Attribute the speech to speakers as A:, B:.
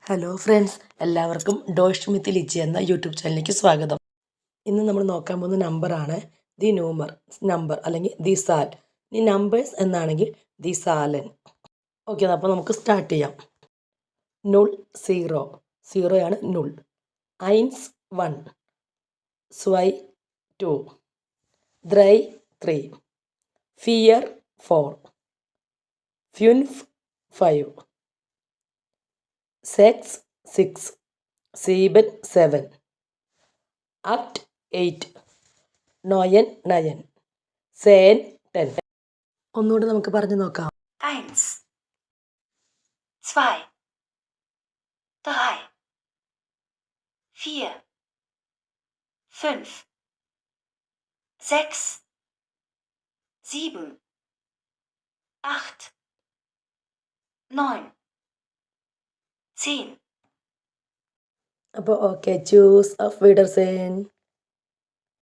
A: Hello friends, എല്ലാവർക്കും dash വിത്ത് ലിജി എന്ന YouTube ചാനലിലേക്ക് സ്വാഗതം. ഇന്ന് നമ്മൾ നോക്കാൻ പോകുന്ന നമ്പറാണ് ദി നമ്പർ അല്ലെങ്കിൽ ദി സാൽ. ഇനി നമ്പേഴ്സ് എന്നാണെങ്കിൽ ദി സാലൻ. ഓക്കെ, അപ്പോൾ നമുക്ക് സ്റ്റാർട്ട് ചെയ്യാം. നുൾ 0, 0 ആണ് നുൾ. ഐൻസ് 1, സ്വൈ 2, ദ്രൈ 3, fear 4, ഫ്യുൻഫ് 5, sex 6, സീബൻ 7, അക്ട് 8, നോയൻ 9, സേൻ 10. ഒന്നുകൂടി നമുക്ക് പറഞ്ഞു നോക്കാം.
B: 1, 2, 3, 4, 5, 6, 7, 8, 9, 10.
A: അപ്പോൾ ഓക്കെ, ചൂസ് ഓഫ് വിഡർസേൻ.